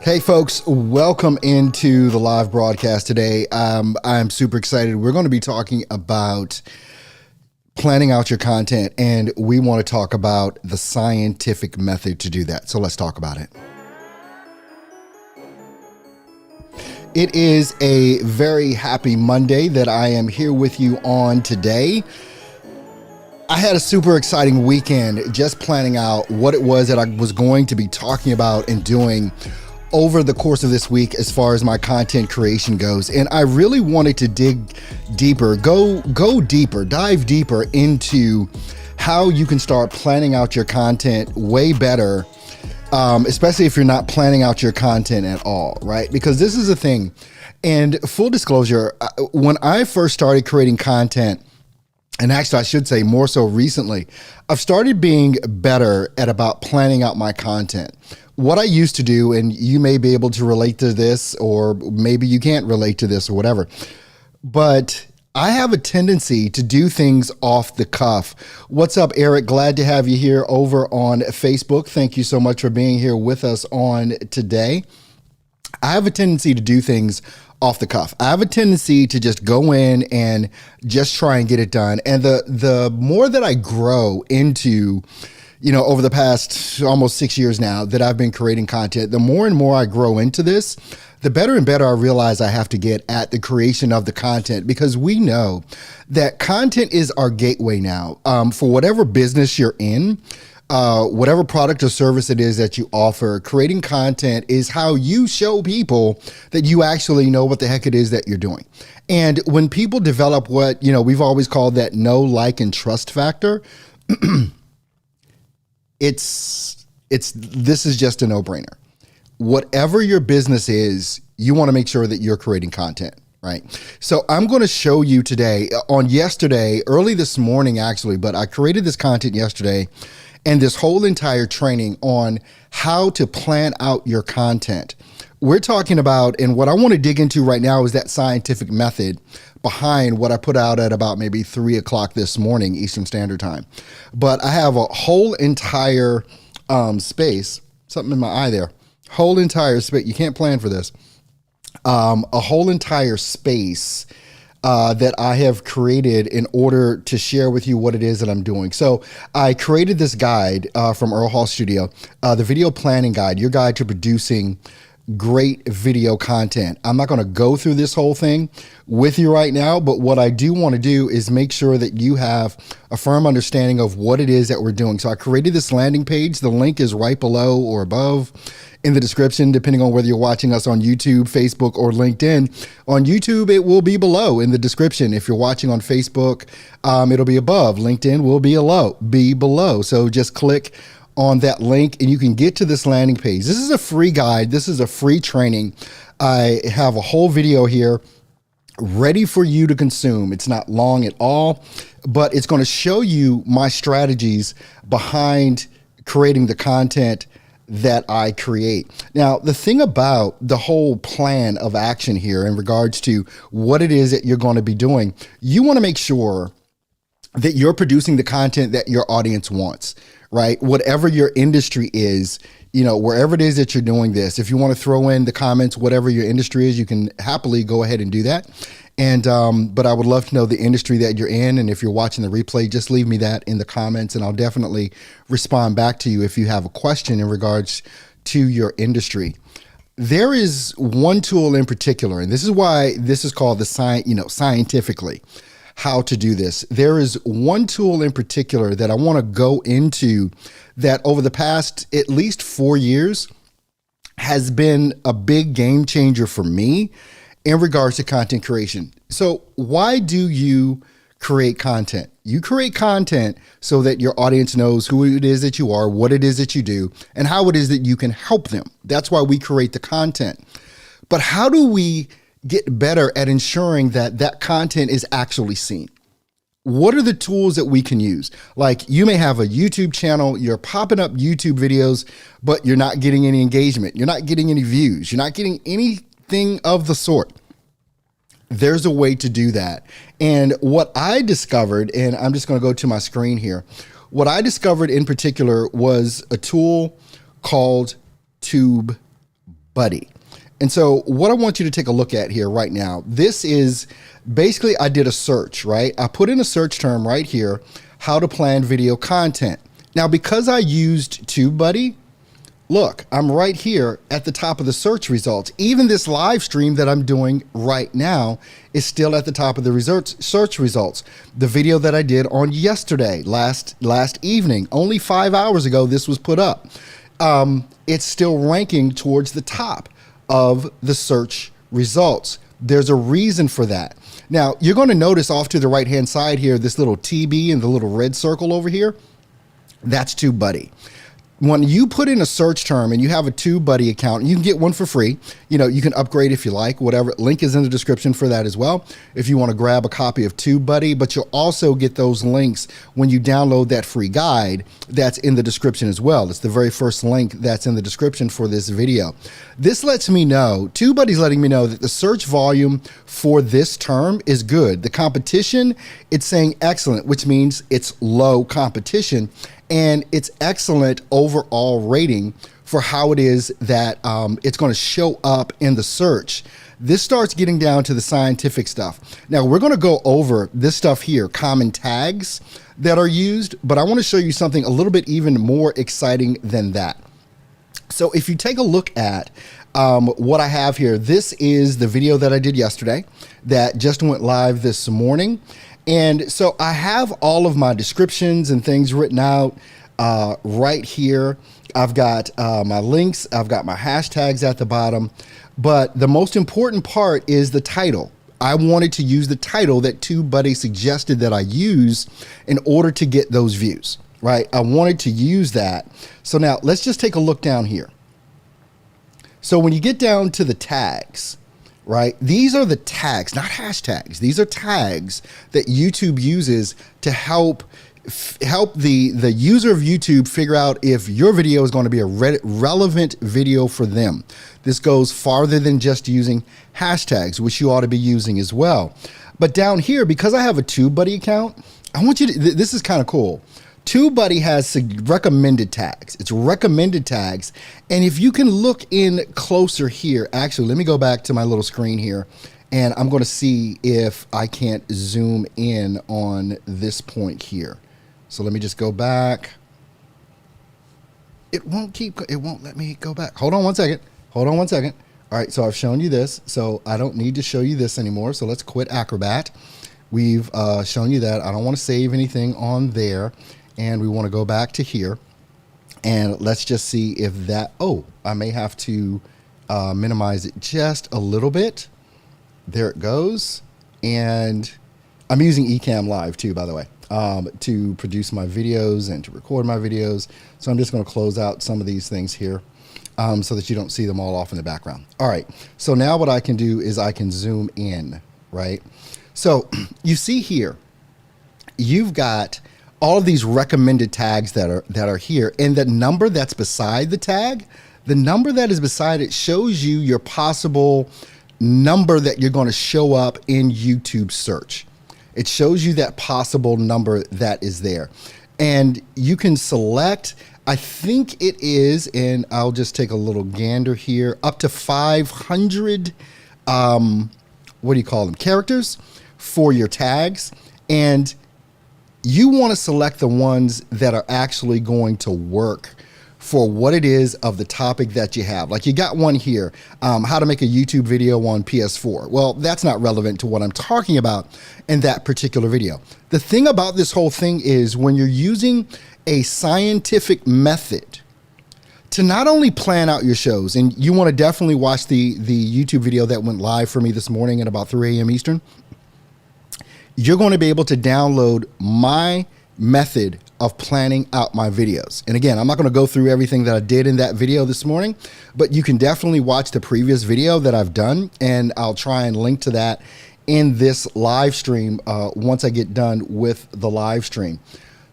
Hey folks, welcome into the live broadcast today. I'm super excited. We're going to be talking about planning out your content, and we want to talk about the scientific method to do that. So let's talk about it. It is a very happy Monday that I am here with you on today. I had a super exciting weekend just planning out what it was that I was going to be talking about and doing over the course of this week as far as my content creation goes. And I really wanted to dig deeper, go deeper, dive deeper into how you can start planning out your content way better, especially if you're not planning out your content at all, right? Because this is a thing. And full disclosure, when I first started creating content, and actually I should say more so recently, I've started being better at about planning out my content. What I used to do, and you may be able to relate to this, or maybe you can't relate to this or whatever, but I have a tendency to do things off the cuff. What's up, Eric? Glad to have you here over on Facebook. Thank you so much for being here with us on today. I have a tendency to do things off the cuff. I have a tendency to just go in and just try and get it done. And the more that I grow into, over the past almost 6 years now that I've been creating content, the more and more I grow into this, the better and better I realize I have to get at the creation of the content, because we know that content is our gateway now for whatever business you're in. Whatever product or service it is that you offer, creating content is how you show people that you actually know what the heck it is that you're doing. And when people develop what, we've always called that know, like, and trust factor, this is just a no-brainer. Whatever your business is, you want to make sure that you're creating content, right? So I'm going to show you today, early this morning actually, but I created this content yesterday, and this whole entire training on how to plan out your content. We're talking about, and what I want to dig into right now is that scientific method behind what I put out at about maybe 3 o'clock this morning, Eastern Standard Time. But I have a whole entire space, something in my eye there, whole entire space, you can't plan for this, a whole entire space that I have created in order to share with you what it is that I'm doing. So I created this guide from Earl Hall Studio, the video planning guide, your guide to producing great video content. I'm not going to go through this whole thing with you right now, but what I do want to do is make sure that you have a firm understanding of what it is that we're doing. So I created this landing page. The link is right below or above in the description, depending on whether you're watching us on YouTube, Facebook, or LinkedIn. On YouTube, it will be below in the description. If you're watching on Facebook, it'll be above. LinkedIn will be below. So just click on that link and you can get to this landing page. This is a free guide. This is a free training. I have a whole video here ready for you to consume. It's not long at all, but it's going to show you my strategies behind creating the content that I create. Now, the thing about the whole plan of action here in regards to what it is that you're going to be doing, you want to make sure that you're producing the content that your audience wants, right? Whatever your industry is, wherever it is that you're doing this, if you want to throw in the comments, whatever your industry is, you can happily go ahead and do that. And, but I would love to know the industry that you're in. And if you're watching the replay, just leave me that in the comments and I'll definitely respond back to you if you have a question in regards to your industry. There is one tool in particular, and this is why this is called the scientifically how to do this. There is one tool in particular that I want to go into that over the past at least 4 years has been a big game changer for me in regards to content creation. So why do you create content? You create content so that your audience knows who it is that you are, what it is that you do, and how it is that you can help them. That's why we create the content. But how do we get better at ensuring that that content is actually seen? What are the tools that we can use? Like, you may have a YouTube channel, you're popping up YouTube videos, but you're not getting any engagement. You're not getting any views. You're not getting anything of the sort. There's a way to do that. And what I discovered, and I'm just going to go to my screen here. What I discovered in particular was a tool called TubeBuddy. And so what I want you to take a look at here right now, this is basically, I did a search, right? I put in a search term right here, how to plan video content. Now, because I used TubeBuddy, look, I'm right here at the top of the search results. Even this live stream that I'm doing right now is still at the top of the search results. The video that I did on yesterday, last evening, only 5 hours ago, this was put up. It's still ranking towards the top of the search results. There's a reason for that. Now, you're going to notice off to the right-hand side here, this little TB and the little red circle over here, that's TubeBuddy. When you put in a search term and you have a TubeBuddy account, you can get one for free. You can upgrade if you like, whatever. Link is in the description for that as well, if you want to grab a copy of TubeBuddy. But you'll also get those links when you download that free guide that's in the description as well. It's the very first link that's in the description for this video. This lets me know, TubeBuddy's letting me know that the search volume for this term is good. The competition, it's saying excellent, which means it's low competition. And it's excellent overall rating for how it is that it's going to show up in the search. This starts getting down to the scientific stuff. Now, we're going to go over this stuff here, common tags that are used, but I want to show you something a little bit even more exciting than that. So if you take a look at what I have here, this is the video that I did yesterday that just went live this morning. And so I have all of my descriptions and things written out right here. I've got my links, I've got my hashtags at the bottom, but the most important part is the title. I wanted to use the title that TubeBuddy suggested that I use in order to get those views, right? I wanted to use that. So now let's just take a look down here. So when you get down to the tags, right? These are the tags, not hashtags. These are tags that YouTube uses to help the user of YouTube figure out if your video is going to be a relevant video for them. This goes farther than just using hashtags, which you ought to be using as well. But down here, because I have a TubeBuddy account, I want you to, this is kind of cool. TubeBuddy has recommended tags. It's recommended tags. And if you can look in closer here, actually, let me go back to my little screen here and I'm going to see if I can't zoom in on this point here. So let me just go back. It won't let me go back. Hold on one second. Hold on one second. All right. So I've shown you this, so I don't need to show you this anymore. So let's quit Acrobat. We've shown you that. I don't want to save anything on there. And we want to go back to here and let's just see if that, I may have to minimize it just a little bit. There it goes. And I'm using Ecamm Live too, by the way, to produce my videos and to record my videos. So I'm just going to close out some of these things here so that you don't see them all off in the background. All right. So now what I can do is I can zoom in, right? So you see here, you've got all of these recommended tags that are here, and the number that's beside the tag, the number that is beside it shows you your possible number that you're going to show up in YouTube search. It shows you that possible number that is there. And you can select, I think it is, and I'll just take a little gander here, up to 500, what do you call them, characters for your tags. And you want to select the ones that are actually going to work for what it is of the topic that you have. Like you got one here, how to make a YouTube video on PS4. Well, that's not relevant to what I'm talking about in that particular video. The thing about this whole thing is when you're using a scientific method to not only plan out your shows, and you want to definitely watch the YouTube video that went live for me this morning at about 3 a.m. Eastern, you're going to be able to download my method of planning out my videos. And again, I'm not going to go through everything that I did in that video this morning, but you can definitely watch the previous video that I've done, and I'll try and link to that in this live stream once I get done with the live stream.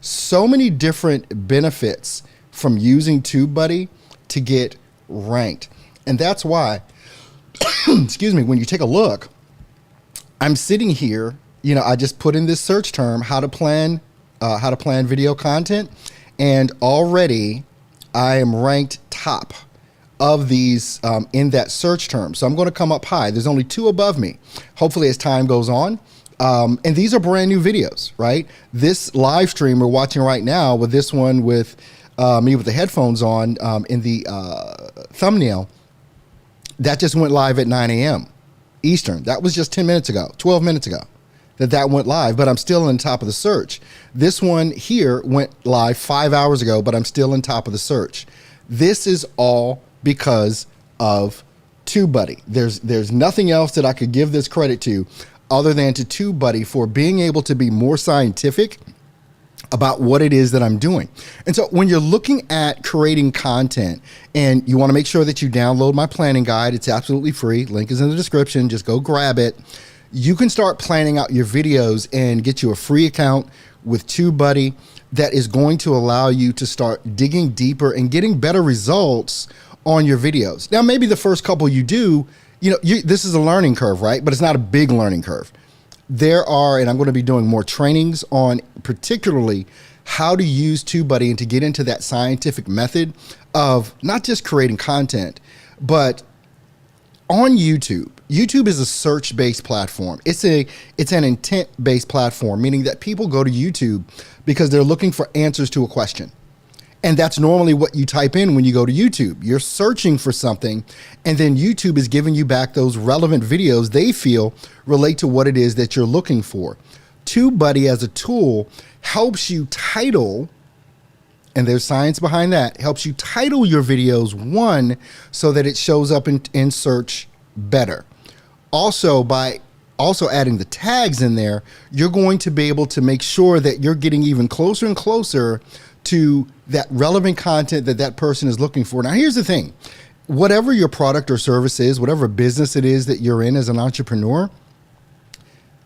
So many different benefits from using TubeBuddy to get ranked. And that's why, excuse me, when you take a look, I'm sitting here, you know, I just put in this search term, how to plan video content, and already I am ranked top of these in that search term. So I'm going to come up high. There's only 2 above me. Hopefully as time goes on. And these are brand new videos, right? This live stream we're watching right now with this one with me with the headphones on in the thumbnail, that just went live at 9 a.m. Eastern. That was just 10 minutes ago, 12 minutes ago that went live, but I'm still on top of the search. This one here went live 5 hours ago, but I'm still on top of the search. This is all because of TubeBuddy. There's nothing else that I could give this credit to other than to TubeBuddy for being able to be more scientific about what it is that I'm doing. And so when you're looking at creating content and you want to make sure that you download my planning guide, it's absolutely free. Link is in the description. Just go grab it. You can start planning out your videos and get you a free account with TubeBuddy that is going to allow you to start digging deeper and getting better results on your videos. Now, maybe the first couple you do, this is a learning curve, right? But it's not a big learning curve. There are, and I'm going to be doing more trainings on particularly how to use TubeBuddy and to get into that scientific method of not just creating content, but on YouTube. YouTube is a search-based platform. It's an intent-based platform, meaning that people go to YouTube because they're looking for answers to a question. And that's normally what you type in when you go to YouTube. You're searching for something, and then YouTube is giving you back those relevant videos they feel relate to what it is that you're looking for. TubeBuddy as a tool helps you title, and there's science behind that, helps you title your videos, one, so that it shows up in search better. Also, by adding the tags in there, you're going to be able to make sure that you're getting even closer and closer to that relevant content that person is looking for. Now, here's the thing. Whatever your product or service is, whatever business it is that you're in as an entrepreneur,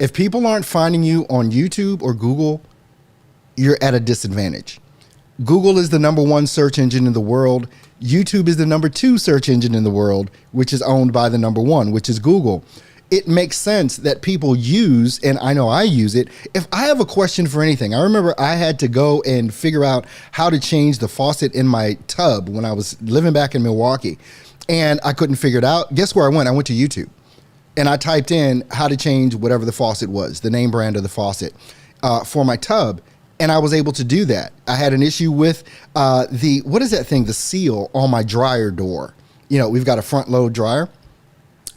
if people aren't finding you on YouTube or Google, you're at a disadvantage. Google is the #1 search engine in the world. YouTube is the #2 search engine in the world, which is owned by the #1, which is Google. It makes sense that people use, and I know I use it, if I have a question for anything. I remember I had to go and figure out how to change the faucet in my tub when I was living back in Milwaukee, and I couldn't figure it out. Guess where I went? I went to YouTube, and I typed in how to change whatever the faucet was, the name brand of the faucet, for my tub, and I was able to do that. I had an issue with what is that thing, the seal on my dryer door. We've got a front load dryer,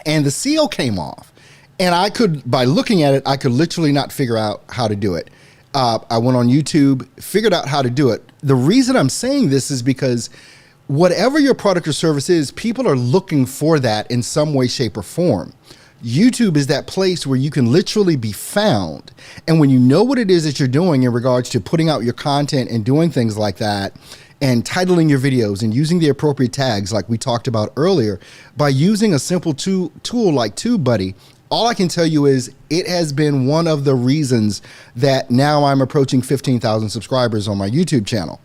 and the seal came off, and I could, by looking at it, I could literally not figure out how to do it. I went on YouTube, figured out how to do it. The reason I'm saying this is because whatever your product or service is, people are looking for that in some way, shape, or form. YouTube is that place where you can literally be found. And when you know what it is that you're doing in regards to putting out your content and doing things like that, and titling your videos and using the appropriate tags like we talked about earlier, by using a simple tool like TubeBuddy, All I can tell you is it has been one of the reasons that now I'm approaching 15,000 subscribers on my YouTube channel.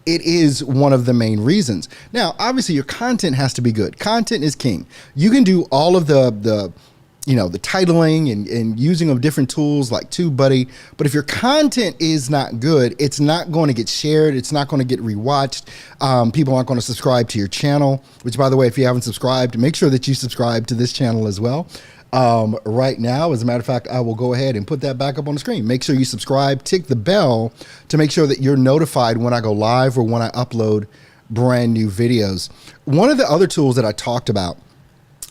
It is one of the main reasons. Now, obviously your content has to be good. Content is king. You can do all of the titling and using of different tools like TubeBuddy, but if your content is not good, it's not going to get shared. It's not going to get rewatched. People aren't going to subscribe to your channel, which, by the way, if you haven't subscribed, make sure that you subscribe to this channel as well. Right now, as a matter of fact, I will go ahead and put that back up on the screen. Make sure you subscribe, tick the bell to make sure that you're notified when I go live or when I upload brand new videos. One of the other tools that I talked about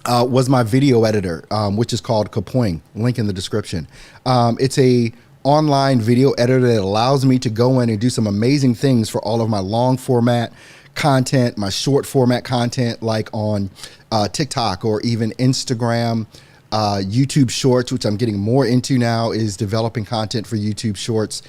was my video editor, which is called Kapwing, link in the description. It's a online video editor that allows me to go in and do some amazing things for all of my long format content, my short format content, like on TikTok or even Instagram, YouTube Shorts, which I'm getting more into now, is developing content for YouTube Shorts.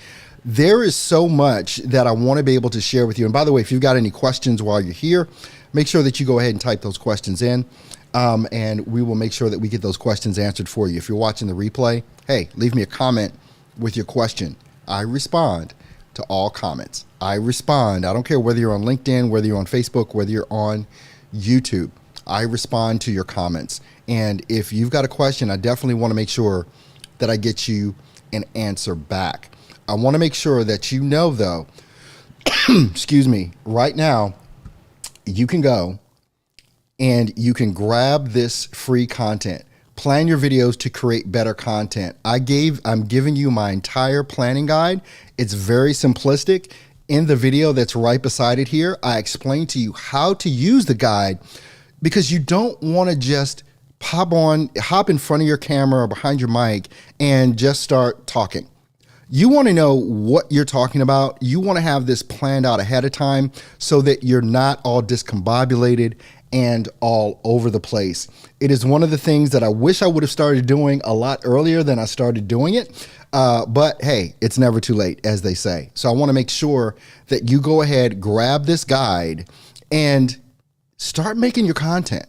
There is so much that I want to be able to share with you. And by the way, if you've got any questions while you're here, make sure that you go ahead and type those questions in. And we will make sure that we get those questions answered for you. If you're watching the replay, hey, leave me a comment with your question. I respond to all comments. I respond. I don't care whether you're on LinkedIn, whether you're on Facebook, whether you're on YouTube. I respond to your comments. And if you've got a question, I definitely want to make sure that I get you an answer back. I want to make sure that you know, though, excuse me, right now, you can go and you can grab this free content. Plan your videos to create better content. I'm giving you my entire planning guide. It's very simplistic. In the video that's right beside it here, I explain to you how to use the guide, because you don't want to just hop in front of your camera or behind your mic and just start talking. You want to know what you're talking about. You want to have this planned out ahead of time so that you're not all discombobulated and all over the place. It is one of the things that I wish I would have started doing a lot earlier than I started doing it. But hey, it's never too late, as they say. So I want to make sure that you go ahead, grab this guide, and start making your content.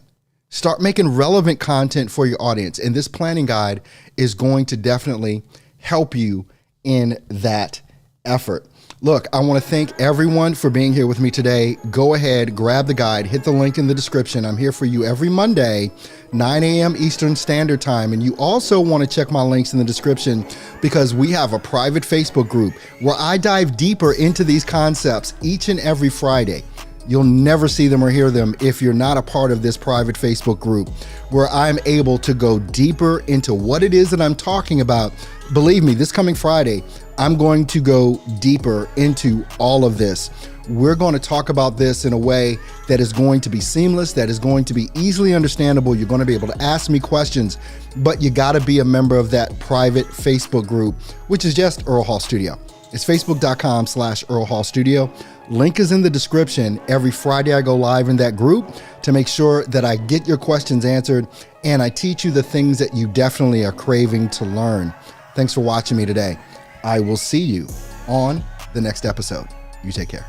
Start making relevant content for your audience. And this planning guide is going to definitely help you in that effort. Look, I want to thank everyone for being here with me today. Go ahead, grab the guide, hit the link in the description. I'm here for you every Monday, 9 a.m. Eastern Standard Time. And you also want to check my links in the description, because we have a private Facebook group where I dive deeper into these concepts each and every Friday. You'll never see them or hear them if you're not a part of this private Facebook group, where I'm able to go deeper into what it is that I'm talking about. Believe me, this coming Friday, I'm going to go deeper into all of this. We're going to talk about this in a way that is going to be seamless, that is going to be easily understandable. You're going to be able to ask me questions, but you got to be a member of that private Facebook group, which is just Earl Hall Studio. It's facebook.com/Earl Hall Studio. Link is in the description. Every Friday I go live in that group to make sure that I get your questions answered and I teach you the things that you definitely are craving to learn. Thanks for watching me today. I will see you on the next episode. You take care.